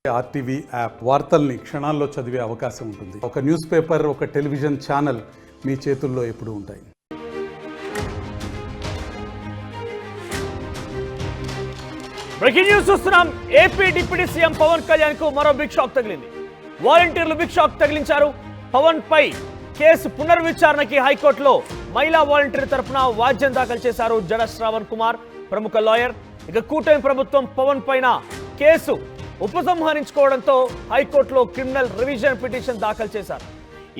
RTV app వార్తల్ని క్షణాల్లో చదివే అవకాశం ఉంటుంది. ఒక న్యూస్ పేపర్, ఒక టెలివిజన్ ఛానల్ మీ చేతుల్లో ఎప్పుడూ ఉంటాయి. బ్రేకింగ్ న్యూస్ చూస్తున్నాం. AP deputy CM Pawan Kalyan కు మరో బిగ్ షాక్ తగిలింది. వాలంటీర్లు బిగ్ షాక్ తగిలించారు. పవన్ పై కేసు పునర్విచారణకి హైకోర్టులో మహిళా వాలంటీర్ తరఫున వాద్యం దాఖలు చేశారు జడ శ్రావణ్ కుమార్, ప్రముఖ లాయర్. ఇక కూటమి ప్రభుత్వం పవన్ పైన కేసు ఉపసంహరించుకోవడంతో హైకోర్టులో క్రిమినల్ రివిజన్ పిటిషన్ దాఖలు చేశారు.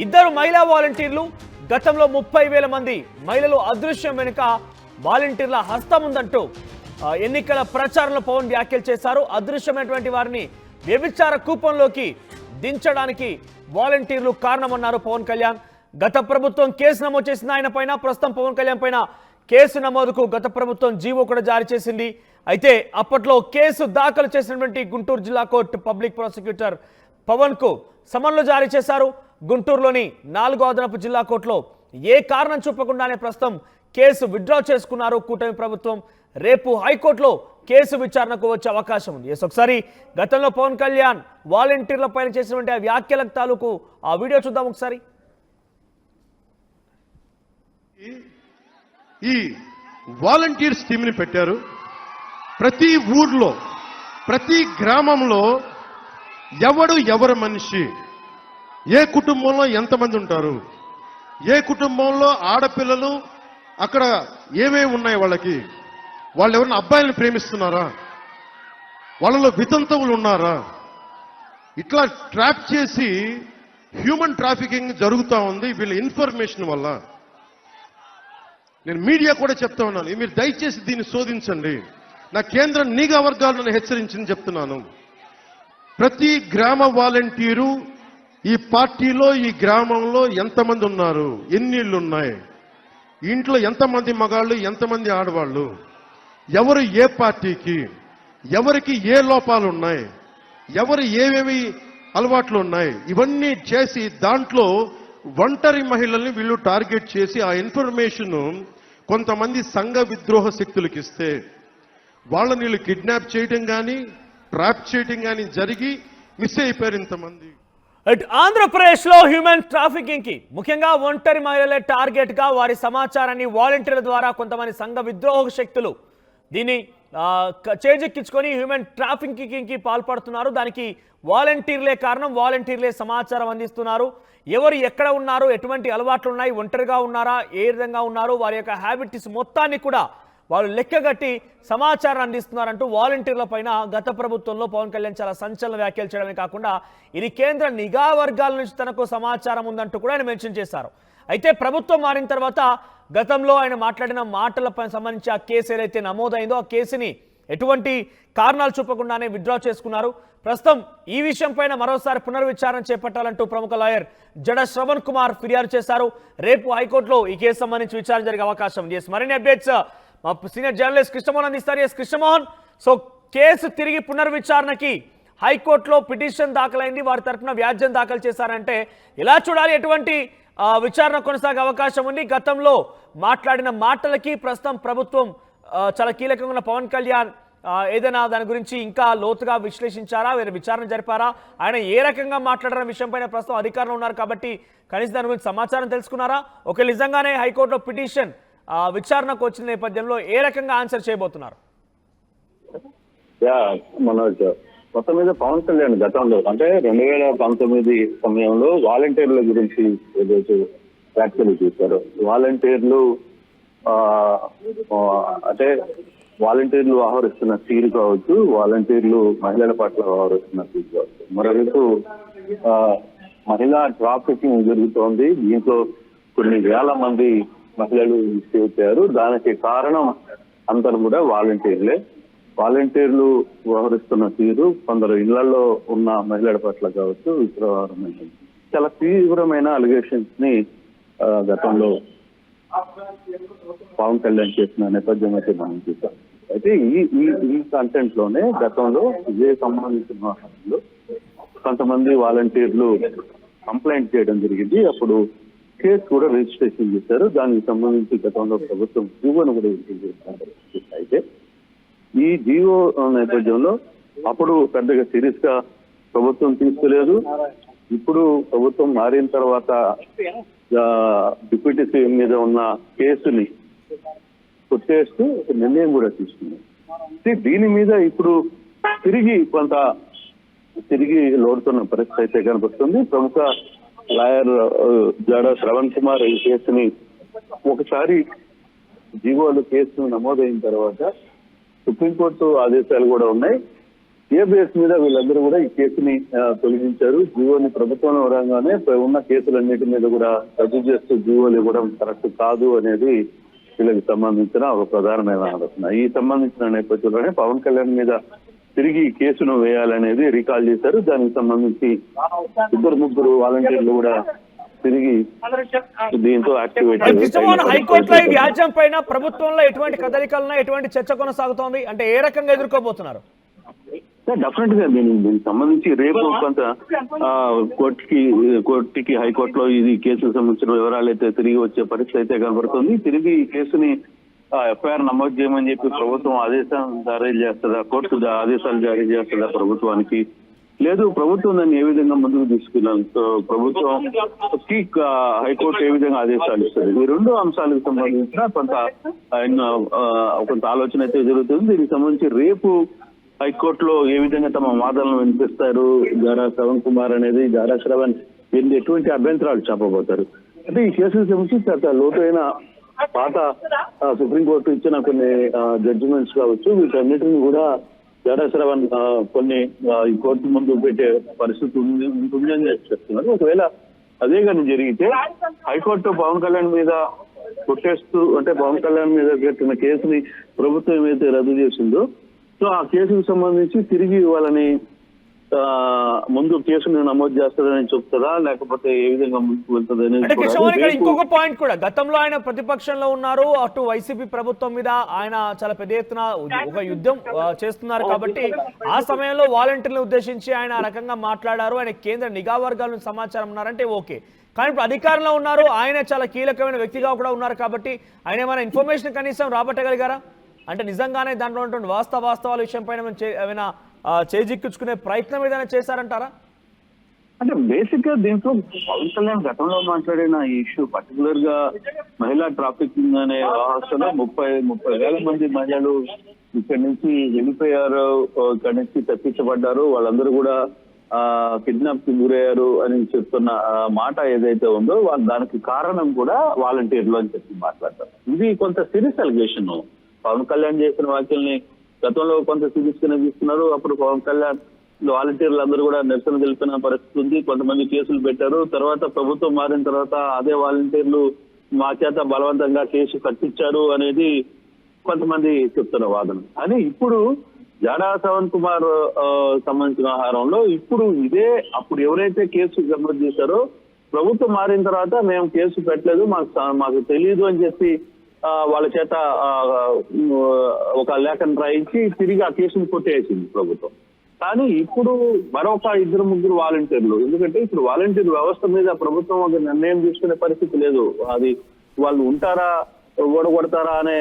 ఇద్దరు మహిళా వాలంటీర్లు, గతంలో 30,000 మంది మహిళలు అదృశ్యం వెనుక వాలంటీర్ల హస్తం ఉందంటూ ఎన్నికల ప్రచారంలో పవన్ వ్యాఖ్యలు చేశారు. అదృశ్యమైనటువంటి వారిని వ్యభిచార కూపంలోకి దించడానికి వాలంటీర్లు కారణమన్నారు పవన్ కళ్యాణ్. గత ప్రభుత్వం కేసు నమోదు చేసిన ఆయన పైన, ప్రస్తుతం పవన్ కళ్యాణ్ పైన కేసు నమోదుకు గత ప్రభుత్వం జీవో కూడా జారీ చేసింది. అయితే అప్పట్లో కేసు దాఖలు చేసినటువంటి గుంటూరు జిల్లా కోర్టు పబ్లిక్ ప్రాసిక్యూటర్ పవన్ కు సమన్లు జారీ చేశారు. గుంటూరులోని 4వ అదనపు జిల్లా కోర్టులో ఏ కారణం చూపకుండానే ప్రస్తుతం కేసు విత్డ్రా చేసుకున్నారు కూటమి ప్రభుత్వం. రేపు హైకోర్టులో కేసు విచారణకు వచ్చే అవకాశం ఉంది. ఒకసారి గతంలో పవన్ కళ్యాణ్ వాలంటీర్ల పైన చేసినటువంటి ఆ వ్యాఖ్యల తాలూకు ఆ వీడియో చూద్దాం ఒకసారి. ఈ వాలంటీర్స్ టీంని పెట్టారు. ప్రతి ఊర్లో, ప్రతి గ్రామంలో ఎవరి మనిషి, ఏ కుటుంబంలో ఎంతమంది ఉంటారు, ఏ కుటుంబంలో ఆడపిల్లలు, అక్కడ ఏమేమి ఉన్నాయి వాళ్ళకి, వాళ్ళు ఎవరైనా అబ్బాయిలను ప్రేమిస్తున్నారా, వాళ్ళలో వితంతువులు ఉన్నారా, ఇట్లా ట్రాప్ చేసి హ్యూమన్ ట్రాఫికింగ్ జరుగుతూ ఉంది వీళ్ళ ఇన్ఫర్మేషన్ వల్ల. నేను మీడియా కూడా చెప్తా ఉన్నాను, మీరు దయచేసి దీన్ని శోధించండి. నా కేంద్ర నిఘా వర్గాలను హెచ్చరించింది చెప్తున్నాను. ప్రతి గ్రామ వాలంటీరు ఈ పార్టీలో, ఈ గ్రామంలో ఎంతమంది ఉన్నారు, ఎన్ని ఇళ్ళు ఉన్నాయి, ఇంట్లో ఎంతమంది మగాళ్ళు, ఎంతమంది ఆడవాళ్ళు, ఎవరు ఏ పార్టీకి, ఎవరికి ఏ లోపాలు ఉన్నాయి, ఎవరు ఏమేమి అలవాట్లు ఉన్నాయి, ఇవన్నీ చేసి దాంట్లో ఒంటరి మహిళల్ని వీళ్ళు టార్గెట్ చేసి ఆ ఇన్ఫర్మేషన్ కొంతమంది సంఘ విద్రోహ శక్తులకు ఇస్తే వాళ్ళని వీళ్ళు కిడ్నాప్ చేయడం కానీ, ట్రాప్ చేయడం కానీ జరిగి మిస్ అయిపోయారు ఇంతమంది. ఆంధ్రప్రదేశ్ లో హ్యూమన్ ట్రాఫికింగ్ కి ముఖ్యంగా ఒంటరి మహిళలే టార్గెట్ గా వారి సమాచారాన్ని వాలంటీర్ల ద్వారా కొంతమంది సంఘ విద్రోహ శక్తులు దీన్ని చేజెక్కించుకొని హ్యూమన్ ట్రాఫికింగ్ కి పాల్పడుతున్నారు. దానికి వాలంటీర్లే కారణం, వాలంటీర్లే సమాచారం అందిస్తున్నారు. ఎవరు ఎక్కడ ఉన్నారు, ఎటువంటి అలవాట్లు ఉన్నాయి, ఒంటరిగా ఉన్నారా, ఏ విధంగా ఉన్నారు, వారి యొక్క హ్యాబిట్స్ మొత్తాన్ని కూడా వాళ్ళు లెక్కగట్టి సమాచారం అందిస్తున్నారంటూ వాలంటీర్ల పైన గత ప్రభుత్వంలో పవన్ కళ్యాణ్ చాలా సంచలన వ్యాఖ్యలు చేయడమే కాకుండా ఇది కేంద్ర నిఘా వర్గాల నుంచి తనకు సమాచారం ఉందంటూ కూడా ఆయన మెన్షన్ చేశారు. అయితే ప్రభుత్వం మారిన తర్వాత గతంలో ఆయన మాట్లాడిన మాటలపై సంబంధించి ఆ కేసు ఏదైతే నమోదైందో ఆ కేసుని ఎటువంటి కారణాలు చూపకుండానే విత్డ్రా చేసుకున్నారు. ప్రస్తుతం ఈ విషయం పైన మరోసారి పునర్విచారణ చేపట్టాలంటూ ప్రముఖ లాయర్ జడ శ్రవణ్ కుమార్ ఫిర్యాదు చేశారు. రేపు హైకోర్టులో ఈ కేసు సంబంధించి విచారణ జరిగే అవకాశం ఉంది. మరిన్ని అప్డేట్స్ మా సీనియర్ జర్నలిస్ట్ కృష్ణమోహన్ అందిస్తారు. కృష్ణమోహన్, సో కేసు తిరిగి పునర్విచారణకి హైకోర్టులో పిటిషన్ దాఖలైంది, వారి తరఫున వ్యాజ్యం దాఖలు చేశారంటే ఎలా చూడాలి, ఎటువంటి విచారణ కొనసాగే అవకాశం ఉంది? గతంలో మాట్లాడిన మాటలకి ప్రస్తుతం ప్రభుత్వం చాలా కీలకంగా ఉన్న పవన్ కళ్యాణ్ ఏదైనా దాని గురించి ఇంకా లోతుగా విశ్లేషించారా, వేరే విచారణ జరిపారా, ఆయన ఏ రకంగా మాట్లాడిన విషయం పైన ప్రస్తుతం అధికారంలో ఉన్నారు కాబట్టి కనీసం దాని గురించి సమాచారం తెలుసుకున్నారా? ఒకవేళ నిజంగానే హైకోర్టులో పిటిషన్ విచారణకు వచ్చిన నేపథ్యంలో ఏ రకంగా ఆన్సర్ చేయబోతున్నారు? మనోజ్, మొత్తం మీద పవన్ కళ్యాణ్ గతంలో అంటే 2019 సమయంలో వాలంటీర్ల గురించి ఏదైతే వ్యాఖ్యలు చేశారో, వాలంటీర్లు అంటే వాలంటీర్లు వ్యవహరిస్తున్న తీరు కావచ్చు, వాలంటీర్లు మహిళల పట్ల వ్యవహరిస్తున్న తీరు కావచ్చు, మరోవైపు మహిళా ట్రాఫికింగ్ జరుగుతోంది, దీంట్లో కొన్ని వేల మంది మహిళలు చేశారు. దానికి కారణం అందరూ కూడా వాలంటీర్లే. వాలంటీర్లు వ్యవహరిస్తున్న తీరు కొందరు ఇళ్లలో ఉన్న మహిళల పట్ల కావచ్చు విచిత్రమైనది. చాలా తీవ్రమైన అలిగేషన్స్ ని గతంలో పవన్ కళ్యాణ్ చేసిన నేపథ్యం అయితే మనం చూసాం. అయితే ఈ కంటెంట్ లోనే గతంలో ఇదే సంబంధించిన వ్యవహారంలో కొంతమంది వాలంటీర్లు కంప్లైంట్ చేయడం జరిగింది. అప్పుడు కేసు కూడా రిజిస్ట్రేషన్ చేశారు. దానికి సంబంధించి గతంలో ప్రభుత్వం జీవోను కూడా విడుదల చేశారు. అయితే ఈ జీవో నేపథ్యంలో అప్పుడు పెద్దగా సీరియస్ గా ప్రభుత్వం తీసుకోలేదు. ఇప్పుడు ప్రభుత్వం మారిన తర్వాత డిప్యూటీ సీఎం మీద ఉన్న కేసుని కొట్టేస్తూ ఒక నిర్ణయం కూడా తీసుకుంది. దీని మీద ఇప్పుడు తిరిగి లోడుతున్న పరిస్థితి అయితే కనబడుతుంది. ప్రముఖ లాయర్ జాడా శ్రవణ్ కుమార్ ఈ కేసుని ఒకసారి జీవోలు కేసు నమోదైన తర్వాత సుప్రీంకోర్టు ఆదేశాలు కూడా ఉన్నాయి. ఏ బేస్ మీద వీళ్ళందరూ కూడా ఈ కేసుని తొలగించారు. జీవోని ప్రభుత్వం వరంగానే ఉన్న కేసులన్నిటి మీద కూడా రద్దు చేస్తూ జీవోలు ఇవ్వడం కరెక్ట్ కాదు అనేది వీళ్ళకి సంబంధించిన ఒక ప్రధానమైన ఆలోచన. ఈ సంబంధించిన నేపథ్యంలోనే పవన్ కళ్యాణ్ మీద తిరిగి కేసును వేయాలనేది రికాల్ చేశారు. దానికి సంబంధించి 2-3 వాలంటీర్లు కూడా తిరిగి దీంతో యాక్టివేట్ హైకోర్టులో ఈ వ్యాజ్యం పైన ప్రభుత్వంలో ఎటువంటి కదలికలున్నా ఎటువంటి చర్చ కొనసాగుతోంది అంటే ఏ రకంగా ఎదుర్కోబోతున్నారు? డెఫినెట్ గా దీనికి సంబంధించి రేపు కొంత కోర్టుకి హైకోర్టులో ఇది కేసుకు సంబంధించిన వివరాలు అయితే తిరిగి వచ్చే పరిస్థితి అయితే కనబడుతుంది. తిరిగి ఈ కేసుని ఎఫ్ఐఆర్ నమోదు చేయమని చెప్పి ప్రభుత్వం ఆదేశాలు జారీ చేస్తుందా, కోర్టు ఆదేశాలు జారీ చేస్తుందా ప్రభుత్వానికి, లేదు ప్రభుత్వం దాన్ని ఏ విధంగా ముందుకు తీసుకెళ్ళాలి, ప్రభుత్వం హైకోర్టు ఏ విధంగా ఆదేశాలు ఇస్తుంది, ఈ 2 అంశాలకు సంబంధించిన కొంత ఆలోచన అయితే జరుగుతుంది. దీనికి సంబంధించి రేపు హైకోర్టులో ఏ విధంగా తమ వాదనలు వినిపిస్తారు జాడా శ్రవణ్ కుమార్ అనేది, జాడా శ్రవణ్ ఎటువంటి అభ్యంతరాలు చెప్పబోతారు అంటే ఈ కేసుకు సంబంధించి లోతైన పాత సుప్రీంకోర్టు ఇచ్చిన కొన్ని జడ్జిమెంట్స్ కావచ్చు, వీటన్నిటిని కూడా జాడా శ్రవణ్ కొన్ని ఈ కోర్టు ముందు పెట్టే పరిస్థితి ఉంటుందని చెప్తున్నారు. ఒకవేళ అదే కానీ జరిగితే హైకోర్టు పవన్ కళ్యాణ్ మీద కొట్టేస్తూ అంటే పవన్ కళ్యాణ్ మీద పెట్టిన కేసుని ప్రభుత్వం ఏమైతే రద్దు చేసిందో సో ఆ కేసుకు సంబంధించి తిరిగి వాళ్ళని ముందు కేసుని నమోదు చేస్తారని చెప్తారా లేకపోతే ఏ విధంగా ముందుకు వెళ్తుంది అనేది ఇంకొక పాయింట్ కూడా. గతంలో ఆయన ప్రతిపక్షంలో ఉన్నారు, అటు వైసీపీ ప్రభుత్వం మీద ఆయన చాలా పెద్ద ఎత్తున ఒక యుద్ధం చేస్తున్నారు కాబట్టి ఆ సమయంలో వాలంటీర్లను ఉద్దేశించి ఆయన ఆ రకంగా మాట్లాడారు. ఆయన కేంద్ర నిఘా వర్గాల నుంచి సమాచారం ఉన్నారంటే ఓకే, కానీ ఇప్పుడు అధికారంలో ఉన్నారు, ఆయన చాలా కీలకమైన వ్యక్తిగా కూడా ఉన్నారు కాబట్టి ఆయన ఏమైనా ఇన్ఫర్మేషన్ కనీసం రాబట్టగలిగారా? అంటే నిజంగానే దాంట్లో ఉన్నటువంటి వాస్తవాల విషయం పైన ఏమైనా చేజిక్కించుకునే ప్రయత్నం ఏదైనా చేశారంటారా? అంటే బేసిక్ గా దీంట్లో పవన్ కళ్యాణ్ గతంలో మాట్లాడిన ఈ ఇష్యూ పర్టికులర్ గా మహిళా ట్రాఫికింగ్ అనే వ్యవస్థలో 30,000 మంది మహిళలు ఇక్కడి నుంచి వెళ్ళిపోయారు, ఇక్కడి నుంచి తప్పించబడ్డారు, వాళ్ళందరూ కూడా కిడ్నాప్ కి గురయ్యారు అని చెప్తున్న మాట ఏదైతే ఉందో దానికి కారణం కూడా వాలంటీర్లు అని చెప్పి మాట్లాడతారు. ఇది కొంత సీరియస్ అలిగేషన్. పవన్ కళ్యాణ్ చేసిన వ్యాఖ్యల్ని గతంలో కొంత సీరియస్ గానే తీసుకున్నారు. అప్పుడు పవన్ కళ్యాణ్ వాలంటీర్లు అందరూ కూడా నిరసన తెలిపిన పరిస్థితి ఉంది, కొంతమంది కేసులు పెట్టారు. తర్వాత ప్రభుత్వం మారిన తర్వాత అదే వాలంటీర్లు మా చేత బలవంతంగా కేసు కట్టించారు అనేది కొంతమంది చెప్తున్న వాదన. అని ఇప్పుడు జాడా శ్రవణ్ కుమార్ సంబంధించిన వ్యవహారంలో ఇప్పుడు ఇదే అప్పుడు ఎవరైతే కేసు నమోదు చేశారో ప్రభుత్వం మారిన తర్వాత మేము కేసు పెట్టలేదు, మాకు తెలియదు అని చెప్పి వాళ్ళ చేత ఒక లేఖను రాయించి తిరిగి ఆ కేసును కొట్టేసింది ప్రభుత్వం. కానీ ఇప్పుడు మరొక 2-3 వాలంటీర్లు, ఎందుకంటే ఇప్పుడు వాలంటీర్ వ్యవస్థ మీద ప్రభుత్వం ఒక నిర్ణయం తీసుకునే పరిస్థితి లేదు. అది వాళ్ళు ఉంటారా ఓడగొడతారా అనే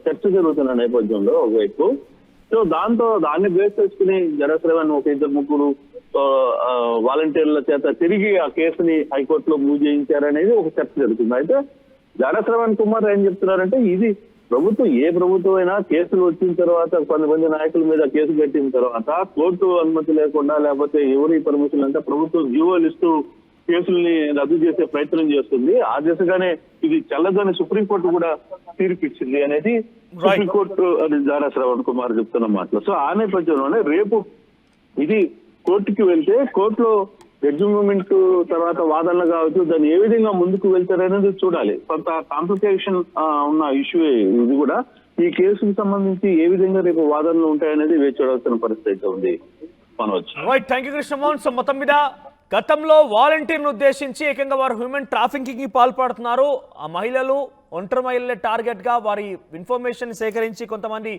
చర్చ జరుగుతున్న నేపథ్యంలో ఒకవైపు. సో దాన్ని బేస్ చేసుకుని జాడా శ్రవణ్ ఒక 2-3 వాలంటీర్ల చేత తిరిగి ఆ కేసుని హైకోర్టులో మూవ్ చేయించారనేది ఒక చర్చ జరుగుతుంది. అయితే జాడా శ్రవణ్ కుమార్ ఏం చెప్తున్నారంటే ఇది ఏ ప్రభుత్వం అయినా కేసులు వచ్చిన తర్వాత కొంతమంది నాయకుల మీద కేసు కట్టిన తర్వాత కోర్టు అనుమతి లేకుండా లేకపోతే ఎవరి పర్మిషన్ అంటే ప్రభుత్వం జీవోలు ఇస్తూ కేసుల్ని రద్దు చేసే ప్రయత్నం చేస్తుంది. ఆ దిశగానే ఇది చెల్లదని సుప్రీంకోర్టు కూడా తీర్పిచ్చింది అనేది సుప్రీంకోర్టు అని జాడా శ్రవణ్ కుమార్ చెప్తున్న మాటలు. సో ఆ నేపథ్యంలోనే రేపు ఇది కోర్టుకి వెళ్తే కోర్టులో జడ్జిమెంట్ తర్వాత వాదనలు కావచ్చు, దాన్ని ఏ విధంగా ముందుకు వెళ్తారనేది చూడాలి. కొంత కాంప్లికేషన్ ఉన్న ఇష్యూ ఇది కూడా. ఈ కేసుకు సంబంధించి ఏ విధంగా రేపు వాదనలు ఉంటాయనేది వేచి చూడాల్సిన పరిస్థితి అయితే ఉంది. Thank you Krishnamohan. సో మొత్తం మీద గతంలో వాలంటీర్ను ఉద్దేశించి ఏకంగా వారు హ్యూమన్ ట్రాఫికింగ్ కి పాల్పడుతున్నారు. ఆ మహిళలు ఒంటరి మహిళలే టార్గెట్ గా వారి ఇన్ఫర్మేషన్ సేకరించి కొంతమంది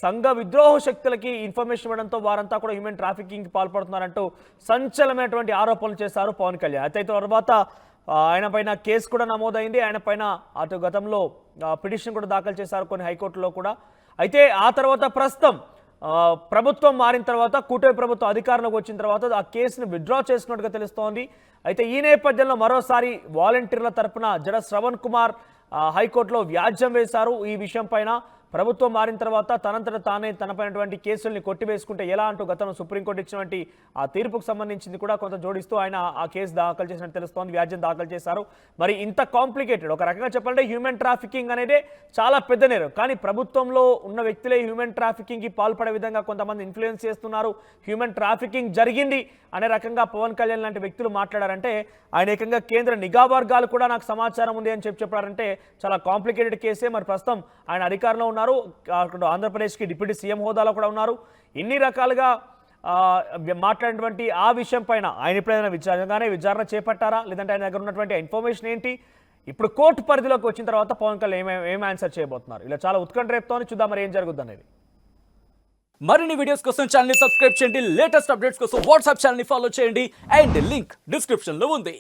సంఘ విద్రోహ శక్తులకి ఇన్ఫర్మేషన్ ఇవ్వడంతో వారంతా కూడా హ్యూమన్ ట్రాఫికింగ్ కి పాల్పడుతున్నారంటూ సంచలనమైనటువంటి ఆరోపణలు చేశారు పవన్ కళ్యాణ్. అయితే తర్వాత ఆయన పైన కేసు కూడా నమోదైంది, ఆయన పైన అటు గతంలో పిటిషన్ కూడా దాఖలు చేశారు కొన్ని హైకోర్టులో కూడా. అయితే ఆ తర్వాత ప్రస్తుతం ప్రభుత్వం మారిన తర్వాత కూటమి ప్రభుత్వం అధికారంలోకి వచ్చిన తర్వాత ఆ కేసును విత్డ్రా చేసుకున్నట్టుగా తెలుస్తోంది. అయితే ఈ నేపథ్యంలో మరోసారి వాలంటీర్ల తరపున జడ శ్రవణ్ కుమార్ హైకోర్టులో వ్యాజ్యం వేశారు. ఈ విషయం పైన ప్రభుత్వం మారిన తర్వాత తనంతట తానే తనపైనటువంటి కేసుల్ని కొట్టివేసుకుంటే ఎలా అంటూ గతంలో సుప్రీంకోర్టు ఇచ్చినటువంటి ఆ తీర్పుకు సంబంధించింది కూడా కొంత జోడిస్తూ ఆయన ఆ కేసు దాఖలు చేసినట్టు తెలుస్తోంది, వ్యాజ్యం దాఖలు చేశారు. మరి ఇంత కాంప్లికేటెడ్, ఒక రకంగా చెప్పాలంటే హ్యూమన్ ట్రాఫికింగ్ అనేది చాలా పెద్ద నేరం, కానీ ప్రభుత్వంలో ఉన్న వ్యక్తులే హ్యూమన్ ట్రాఫికింగ్కి పాల్పడే విధంగా కొంతమంది ఇన్ఫ్లుయెన్స్ చేస్తున్నారు, హ్యూమన్ ట్రాఫికింగ్ జరిగింది అనే రకంగా పవన్ కళ్యాణ్ లాంటి వ్యక్తులు మాట్లాడారంటే, ఆయన ఏకంగా కేంద్ర నిఘా వర్గాలు కూడా నాకు సమాచారం ఉంది అని చెప్పారంటే చాలా కాంప్లికేటెడ్ కేసే. మరి ప్రస్తుతం ఆయన అధికారంలో ఉన్నారు, అక్కడ ఆంధ్రప్రదేశ్కి డిప్యూటీ సీఎం హోదాలో కూడా ఉన్నారు. ఇన్ని రకాలుగా మాట్లాడినటువంటి ఆ విషయం పైన ఆయన ఎప్పుడైనా విచారణ చేపట్టారా, లేదంటే ఆయన దగ్గర ఉన్నటువంటి ఇన్ఫర్మేషన్ ఏంటి? ఇప్పుడు కోర్టు పరిధిలోకి వచ్చిన తర్వాత పవన్ కళ్యాణ్ ఏం ఆన్సర్ చేయబోతున్నారు? ఇలా చాలా ఉత్కంఠ రేపుతోని చూద్దాం మరి ఏం జరుగుతుంది అనేది. మరిన్ని వీడియోస్ కోసం ఛానల్ ని సబ్స్క్రైబ్ చేయండి, లేటెస్ట్ అప్డేట్స్ కోసం వాట్సాప్ ఛానల్ ని ఫాలో చేయండి అండ్ లింక్ డిస్క్రిప్షన్ లో ఉంది.